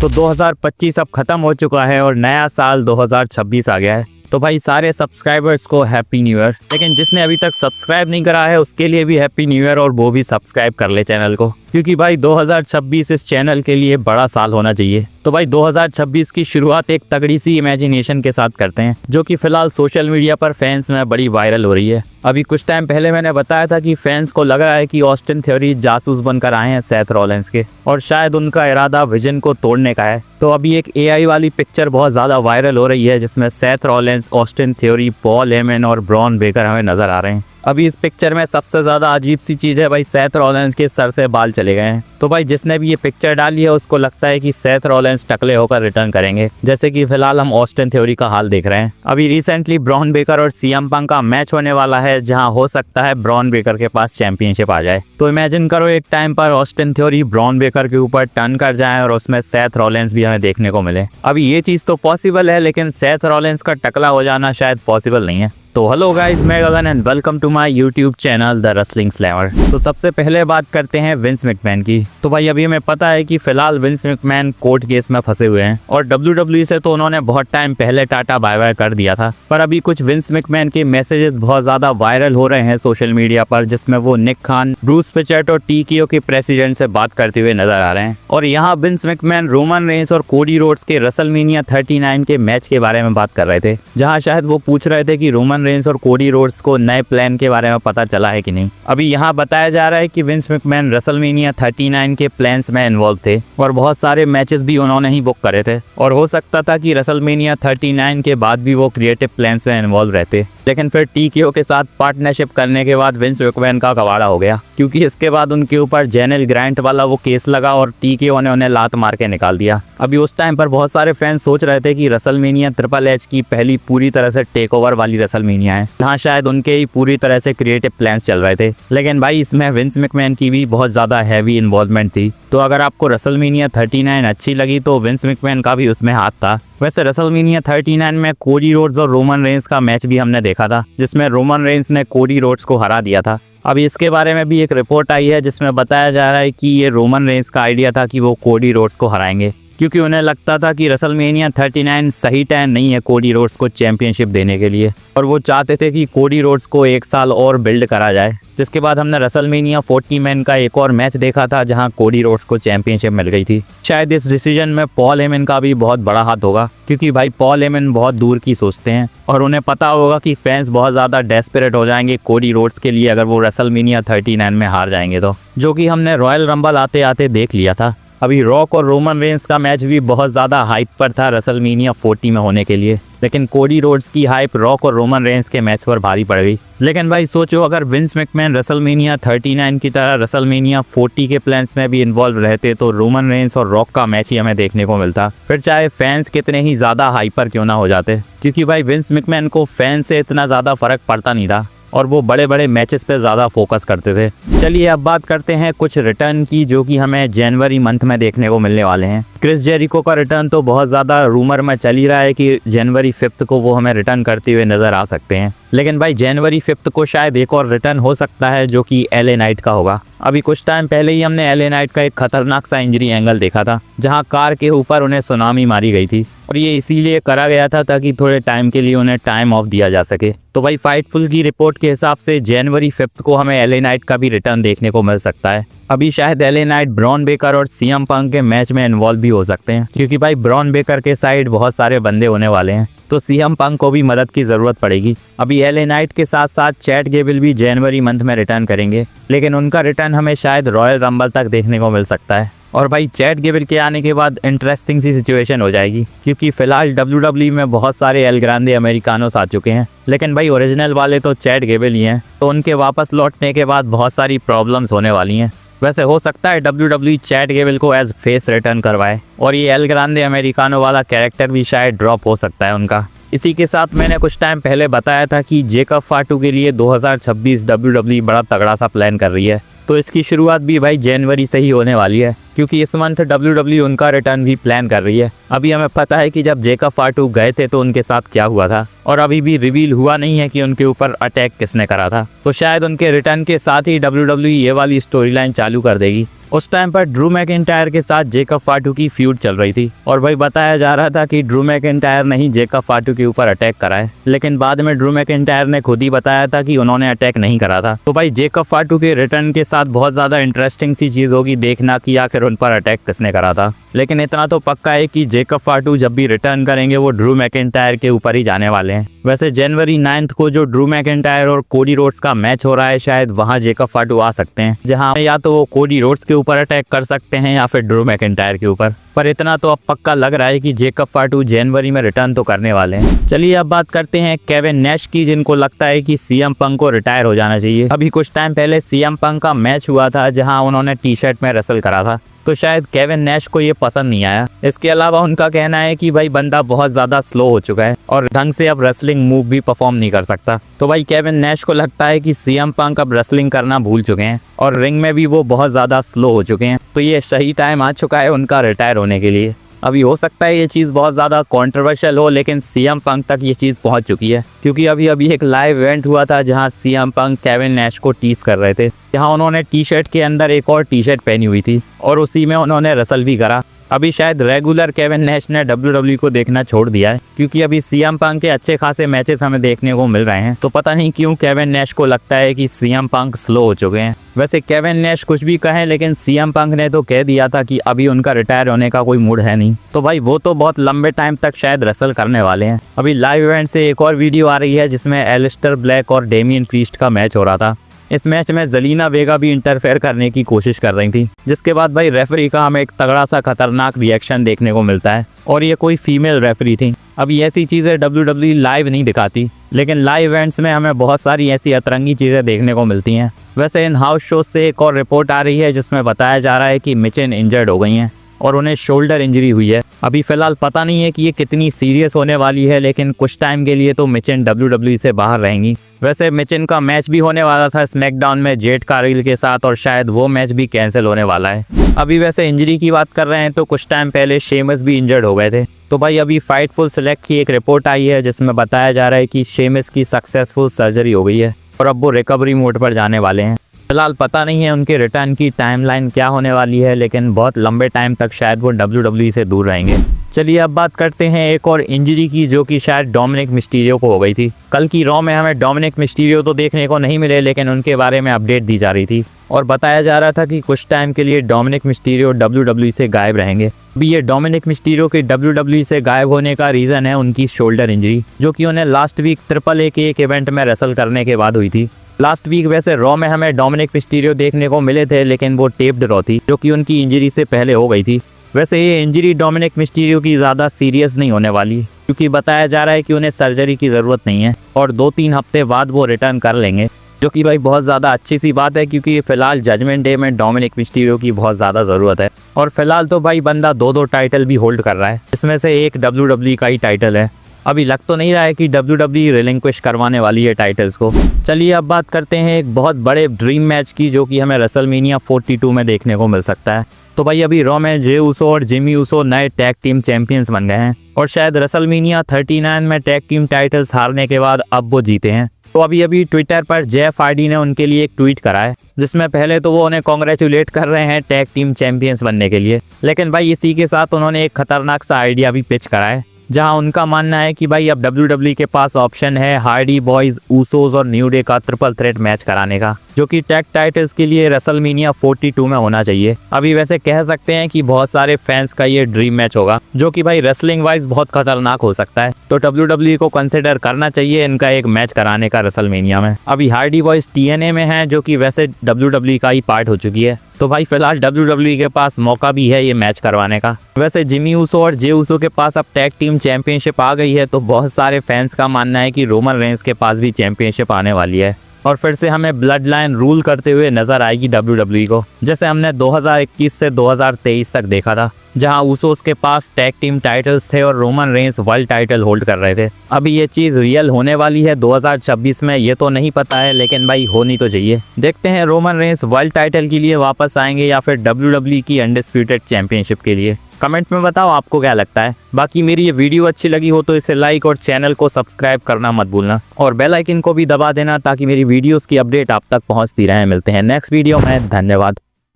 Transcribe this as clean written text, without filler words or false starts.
तो 2025 अब खत्म हो चुका है और नया साल 2026 आ गया है। तो भाई सारे सब्सक्राइबर्स को हैप्पी न्यू ईयर। लेकिन जिसने अभी तक सब्सक्राइब नहीं करा है उसके लिए भी हैप्पी न्यू ईयर, और वो भी सब्सक्राइब कर ले चैनल को, क्योंकि भाई 2026 इस चैनल के लिए बड़ा साल होना चाहिए। तो भाई 2026 की शुरुआत एक तगड़ी सी इमेजिनेशन के साथ करते हैं, जो कि फिलहाल सोशल मीडिया पर फैंस में बड़ी वायरल हो रही है। अभी कुछ टाइम पहले मैंने बताया था कि फैंस को लग रहा है कि ऑस्टिन थ्योरी जासूस बनकर आए हैं सेथ रॉलिंस के, और शायद उनका इरादा विजन को तोड़ने का है। तो अभी एक एआई वाली पिक्चर बहुत ज़्यादा वायरल हो रही है, जिसमें Seth Rollins, Austin theory, Paul Heyman और ब्रॉन बेकर हमें नजर आ रहे हैं। अभी इस पिक्चर में सबसे ज़्यादा अजीब सी चीज़ है भाई, सेथ रॉलिंस के सर से बाल चले गए हैं। तो भाई जिसने भी ये पिक्चर डाली है उसको लगता है कि सेथ रॉलिंस टकले होकर रिटर्न करेंगे, जैसे कि फिलहाल हम ऑस्टिन थ्योरी का हाल देख रहे हैं। अभी रिसेंटली ब्रॉन बेकर और सीएम पंक का मैच होने वाला है, जहां हो सकता है ब्रॉन बेकर के पास चैंपियनशिप आ जाए। तो इमेजिन करो एक टाइम पर ऑस्टिन थ्योरी ब्रॉन बेकर के ऊपर टर्न कर जाए और उसमें सेथ रॉलिंस भी हमें देखने को मिले। अभी ये चीज़ तो पॉसिबल है, लेकिन सेथ रॉलिंस का टकला हो जाना शायद पॉसिबल नहीं है। तो हेलो गाइस, मैं Gagan and welcome to my YouTube channel the wrestling slammer. तो सबसे पहले बात करते हैं विंस मैकमैन की। तो भाई अभी हमें पता है कि फिलहाल विंस मैकमैन कोर्ट केस में फंसे हुए हैं, और WWE से तो उन्होंने बहुत टाइम पहले टाटा बाय बाय कर दिया था। पर अभी कुछ विंस मैकमैन के मैसेजेस बहुत ज्यादा वायरल हो रहे हैं सोशल मीडिया पर, जिसमें वो निक खान, ब्रूस पिचर्ट और TKO के प्रेसिडेंट से बात करते हुए नजर आ रहे हैं। और यहाँ विंस मैकमैन रोमन रेंस और कोडी रोड्स के रेसलमेनिया 39 के मैच के बारे में बात कर रहे थे, जहाँ शायद वो पूछ रहे थे कि रोमन रेंस और कोडी रोड्स को नए प्लान के बारे में पता चला है कि नहीं। अभी यहाँ बताया जा रहा है कि विंस मैकमैन रेसलमेनिया 39 के प्लान्स में इन्वॉल्व थे, और बहुत सारे मैचेस भी उन्होंने ही बुक करे थे, और हो सकता था कि रेसलमेनिया 39 के बाद भी वो क्रिएटिव प्लान्स में इन्वॉल्व रहते। लेकिन फिर TKO के साथ पार्टनरशिप करने के बाद विंस मैकमैन का कबाड़ा हो गया, क्योंकि इसके बाद उनके ऊपर जेनेल ग्रांट वाला वो केस लगा और TKO ने उन्हें लात मार के निकाल दिया। अभी उस टाइम पर बहुत सारे फैंस सोच रहे थे कि रेसलमेनिया ट्रिपल एच की पहली पूरी तरह से टेक ओवर वाली रेसलमेनिया है, जहाँ शायद उनके ही पूरी तरह से क्रिएटिव प्लान्स चल रहे थे। लेकिन भाई इसमें विंस मैकमैन की भी बहुत ज़्यादा हैवी इन्वॉल्वमेंट थी। तो अगर आपको रेसलमेनिया 39 अच्छी लगी तो विंस मैकमैन का भी उसमें हाथ था। वैसे रेसलमेनिया 39 में कोडी रोड्स और रोमन रेंस का मैच भी हमने देखा था, जिसमें रोमन रेंस ने कोडी रोड्स को हरा दिया था। अभी इसके बारे में भी एक रिपोर्ट आई है, जिसमें बताया जा रहा है कि ये रोमन रेंस का आइडिया था कि वो कोडी रोड्स को हराएंगे, क्योंकि उन्हें लगता था कि रेसलमेनिया 39 सही टाइम नहीं है कोडी रोड्स को चैंपियनशिप देने के लिए, और वो चाहते थे कि कोडी रोड्स को एक साल और बिल्ड करा जाए। जिसके बाद हमने रेसलमेनिया 40 मैन का एक और मैच देखा था, जहां कोडी रोड्स को चैंपियनशिप मिल गई थी। शायद इस डिसीजन में पॉल हेमन का भी बहुत बड़ा हाथ होगा, क्योंकि भाई पॉल हेमन बहुत दूर की सोचते हैं, और उन्हें पता होगा कि फैंस बहुत ज़्यादा डेस्परेट हो जाएंगे कोडी रोड्स के लिए अगर वो रेसलमेनिया 39 में हार जाएंगे, तो जो कि हमने रॉयल रंबल आते आते देख लिया था। अभी रॉक और रोमन रेंस का मैच भी बहुत ज़्यादा हाइप पर था रेसलमेनिया 40 में होने के लिए, लेकिन कोडी रोड्स की हाइप रॉक और रोमन रेंस के मैच पर भारी पड़ गई। लेकिन भाई सोचो, अगर विंस मैकमैन रेसलमेनिया 39 की तरह रेसलमेनिया 40 के प्लान्स में भी इन्वॉल्व रहते तो रोमन रेंस और रॉक का मैच ही हमें देखने को मिलता, फिर चाहे फैंस कितने ही ज़्यादा हाइपर क्यों ना हो जाते, क्योंकि भाई विंस मैकमैन को फैन से इतना ज़्यादा फर्क पड़ता नहीं था, और वो बड़े बड़े मैचेस पे ज़्यादा फोकस करते थे। चलिए अब बात करते हैं कुछ रिटर्न की, जो कि हमें जनवरी मंथ में देखने को मिलने वाले हैं। क्रिस जेरिको का रिटर्न तो बहुत ज़्यादा रूमर में चल ही रहा है कि जनवरी 5 को वो हमें रिटर्न करते हुए नज़र आ सकते हैं। लेकिन भाई जनवरी 5 को शायद एक और रिटर्न हो सकता है, जो कि LA नाइट का होगा। अभी कुछ टाइम पहले ही हमने LA नाइट का एक खतरनाक सा इंजरी एंगल देखा था, जहां कार के ऊपर उन्हें सुनामी मारी गई थी, और ये इसीलिए करा गया था ताकि थोड़े टाइम के लिए उन्हें टाइम ऑफ दिया जा सके। तो भाई फाइटफुल की रिपोर्ट के हिसाब से जनवरी 5 को हमें LA नाइट का भी रिटर्न देखने को मिल सकता है। अभी शायद LA नाइट ब्रॉन बेकर और CM पंक के मैच में इन्वॉल्व भी हो सकते हैं, क्योंकि भाई ब्रॉन बेकर के साइड बहुत सारे बंदे होने वाले हैं, तो CM पंक को भी मदद की ज़रूरत पड़ेगी। अभी LA नाइट के साथ साथ चैट गेबल भी जनवरी मंथ में रिटर्न करेंगे, लेकिन उनका रिटर्न हमें शायद रॉयल रंबल तक देखने को मिल सकता है। और भाई चैट गेबल के आने के बाद इंटरेस्टिंग सी सिचुएशन हो जाएगी, क्योंकि फिलहाल WWE में बहुत सारे एल ग्रांडे अमेरिकानोस आ चुके हैं, लेकिन भाई ओरिजिनल वाले तो चैट गेबल ही हैं, तो उनके वापस लौटने के बाद बहुत सारी प्रॉब्लम्स होने वाली हैं। वैसे हो सकता है WWE चैट गेबल को एज फेस रिटर्न करवाए, और ये एल ग्रांडे अमेरिकानो वाला कैरेक्टर भी शायद ड्रॉप हो सकता है उनका। इसी के साथ मैंने कुछ टाइम पहले बताया था कि जेकब फाटू के लिए 2026 WWE बड़ा तगड़ा सा प्लान कर रही है, तो इसकी शुरुआत भी भाई जनवरी से ही होने वाली है, क्योंकि इस मंथ WWE उनका रिटर्न भी प्लान कर रही है। अभी हमें पता है कि जब जेकब फाटू गए थे तो उनके साथ क्या हुआ था, और अभी भी रिवील हुआ नहीं है कि उनके ऊपर अटैक किसने करा था। तो शायद उनके रिटर्न के साथ ही WWE ये वाली स्टोरी लाइन चालू कर देगी, उस टाइम पर ड्रू मैकिंटायर के साथ जेकब फाटू की फ्यूड चल रही थी और भाई बताया जा रहा था कि ड्रू मैकिंटायर ने ही जेकब फाटू के ऊपर अटैक करा है, लेकिन बाद में ड्रू मैकिंटायर ने खुद ही बताया था कि उन्होंने अटैक नहीं करा था। तो भाई जेकब फाटू के रिटर्न के साथ बहुत ज़्यादा इंटरेस्टिंग सी चीज़ होगी देखना कि आखिर उन पर अटैक किसने करा था। लेकिन इतना तो पक्का है कि जेकब फाटू जब भी रिटर्न करेंगे वो ड्रू मैकिंटायर के ऊपर ही जाने वाले हैं। वैसे जनवरी 9 को जो ड्रू मैकिंटायर और कोडी रोड्स का मैच हो रहा है, शायद वहां जेकब फाटू आ सकते हैं, जहां या तो वो कोडी रोड्स के ऊपर अटैक कर सकते हैं या फिर ड्रू मैकिंटायर के ऊपर। पर इतना तो अब पक्का लग रहा है कि जेकब फाटू जनवरी में रिटर्न तो करने वाले हैं। चलिए अब बात करते हैं केविन नैश की, जिनको लगता है कि सीएम पंक को रिटायर हो जाना चाहिए। अभी कुछ टाइम पहले सीएम पंक का मैच हुआ था जहां उन्होंने टी शर्ट में रेसल करा था, तो शायद केविन नैश को ये पसंद नहीं आया। इसके अलावा उनका कहना है कि भाई बंदा बहुत ज़्यादा स्लो हो चुका है और ढंग से अब रेसलिंग मूव भी परफॉर्म नहीं कर सकता। तो भाई केविन नैश को लगता है कि सीएम पंक अब रेसलिंग करना भूल चुके हैं और रिंग में भी वो बहुत ज़्यादा स्लो हो चुके हैं, तो ये सही टाइम आ चुका है उनका रिटायर होने के लिए। अभी हो सकता है ये चीज़ बहुत ज़्यादा कंट्रोवर्शियल हो, लेकिन सीएम पंक तक ये चीज़ पहुंच चुकी है, क्योंकि अभी एक लाइव इवेंट हुआ था जहां सीएम पंक केविन नैश को टीज कर रहे थे, जहां उन्होंने टी शर्ट के अंदर एक और टी शर्ट पहनी हुई थी और उसी में उन्होंने रेसल भी करा। अभी शायद रेगुलर केविन नैश ने WWE को देखना छोड़ दिया है, क्योंकि अभी सीएम पंक के अच्छे खासे मैचेस हमें देखने को मिल रहे हैं। तो पता नहीं क्यों केविन नैश को लगता है कि सीएम पंक स्लो हो चुके हैं। वैसे केविन नैश कुछ भी कहें, लेकिन सीएम पंक ने तो कह दिया था कि अभी उनका रिटायर होने का कोई मूड है नहीं, तो भाई वो तो बहुत लंबे टाइम तक शायद रेसल करने वाले हैं। अभी लाइव इवेंट से एक और वीडियो आ रही है जिसमें एलिस्टर ब्लैक और डेमियन प्रीस्ट का मैच हो रहा था। इस मैच में ज़ेलिना वेगा भी इंटरफेयर करने की कोशिश कर रही थी, जिसके बाद भाई रेफरी का हमें एक तगड़ा सा खतरनाक रिएक्शन देखने को मिलता है और ये कोई फीमेल रेफरी थी। अभी ऐसी चीज़ें WWE लाइव नहीं दिखाती, लेकिन लाइव इवेंट्स में हमें बहुत सारी ऐसी अतरंगी चीज़ें देखने को मिलती हैं। वैसे इन हाउस शो से एक और रिपोर्ट आ रही है जिसमें बताया जा रहा है कि मिचिन इंजर्ड हो गई हैं और उन्हें शोल्डर इंजरी हुई है। अभी फ़िलहाल पता नहीं है कि ये कितनी सीरियस होने वाली है, लेकिन कुछ टाइम के लिए तो मिचिन WWE से बाहर रहेंगी। वैसे मिचिन का मैच भी होने वाला था स्मैकडाउन में जेड कारिल के साथ और शायद वो मैच भी कैंसिल होने वाला है। अभी वैसे इंजरी की बात कर रहे हैं तो कुछ टाइम पहले शेमस भी इंजर्ड हो गए थे। तो भाई अभी फाइटफुल सेलेक्ट की एक रिपोर्ट आई है जिसमें बताया जा रहा है कि शेमस की सक्सेसफुल सर्जरी हो गई है और अब वो रिकवरी मोड पर जाने वाले हैं। फिलहाल पता नहीं है उनके रिटर्न की टाइमलाइन क्या होने वाली है, लेकिन बहुत लंबे टाइम तक शायद वो WWE से दूर रहेंगे। चलिए अब बात करते हैं एक और इंजरी की, जो कि शायद डोमिनिक मिस्टीरियो को हो गई थी। कल की रॉ में हमें डोमिनिक मिस्टीरियो तो देखने को नहीं मिले, लेकिन उनके बारे में अपडेट दी जा रही थी और बताया जा रहा था कि कुछ टाइम के लिए डोमिनिक मिस्टीरियो WWE से गायब रहेंगे। अभी ये डोमिनिक मिस्टीरियो के WWE से गायब होने का रीज़न है उनकी शोल्डर इंजरी, जो कि उन्हें लास्ट वीक AAA के एक इवेंट में रेसल करने के बाद हुई थी। लास्ट वीक वैसे रॉ में हमें डोमिनिक मिस्टीरियो देखने को मिले थे, लेकिन वो टेप्ड रॉ थी, जो कि उनकी इंजरी से पहले हो गई थी। वैसे ये इंजरी डोमिनिक मिस्टीरियो की ज़्यादा सीरियस नहीं होने वाली, क्योंकि बताया जा रहा है कि उन्हें सर्जरी की ज़रूरत नहीं है और 2-3 हफ्ते बाद वो रिटर्न कर लेंगे, जो कि भाई बहुत ज़्यादा अच्छी सी बात है, क्योंकि फ़िलहाल जजमेंट डे में डोमिनिक मिस्टीरियो की बहुत ज़्यादा ज़रूरत है। और फिलहाल तो भाई बंदा 2 टाइटल भी होल्ड कर रहा है, इसमें से एक WWE का ही टाइटल है। अभी लग तो नहीं रहा है कि WWE रिलिंक्विश करवाने वाली है टाइटल्स को। चलिए अब बात करते हैं एक बहुत बड़े ड्रीम मैच की, जो कि हमें रेसलमेनिया 42 में देखने को मिल सकता है। तो भाई अभी रॉ में जे ऊसो और जिमी ऊसो नए टैग टीम चैंपियंस बन गए हैं और शायद रेसलमेनिया 39 में टैग टीम टाइटल्स हारने के बाद अब वो जीते हैं। तो अभी ट्विटर पर जेफ हार्डी ने उनके लिए एक ट्वीट करा है, जिसमें पहले तो वो उन्हें कॉन्ग्रेचुलेट कर रहे हैं टैग टीम चैंपियंस बनने के लिए, लेकिन भाई इसी के साथ उन्होंने एक खतरनाक सा आइडिया भी पिच करा है, जहां उनका मानना है कि भाई अब WWE के पास ऑप्शन है हार्डी बॉयज, ऊसोस और न्यू डे का ट्रिपल थ्रेट मैच कराने का, जो कि टैग टाइटल्स के लिए रेसलमेनिया 42 में होना चाहिए। अभी वैसे कह सकते हैं कि बहुत सारे फैंस का ये ड्रीम मैच होगा, जो कि भाई रेसलिंग वाइज बहुत खतरनाक हो सकता है। तो WWE को कंसिडर करना चाहिए इनका एक मैच कराने का रेसलमेनिया में। अभी हार्डी बॉयज TNA में है, जो कि वैसे WWE का ही पार्ट हो चुकी है, तो भाई फिलहाल WWE के पास मौका भी है ये मैच करवाने का। वैसे जिमी ऊसो और जे ऊसो के पास अब टैग टीम चैंपियनशिप आ गई है, तो बहुत सारे फैंस का मानना है कि रोमन रेंस के पास भी चैंपियनशिप आने वाली है और फिर से हमें ब्लड लाइन रूल करते हुए नजर आएगी WWE को, जैसे हमने 2021 से 2023 तक देखा था, जहां ऊसोस के पास टैग टीम टाइटल्स थे और Roman Reigns world title hold कर रहे थे। अभी ये चीज़ रियल होने वाली है 2026 में, ये तो नहीं पता है, लेकिन भाई होनी तो चाहिए। देखते हैं रोमन रेंस वर्ल्ड टाइटल के लिए वापस आएंगे या फिर WWE की अनडिस्प्यूटेड चैंपियनशिप के लिए। कमेंट में बताओ आपको क्या लगता है। बाकी मेरी ये वीडियो अच्छी लगी हो तो इसे लाइक और चैनल को सब्सक्राइब करना मत भूलना और बेल आइकन को भी दबा देना, ताकि मेरी वीडियोस की अपडेट आप तक पहुंचती रहे। मिलते हैं नेक्स्ट वीडियो में, धन्यवाद।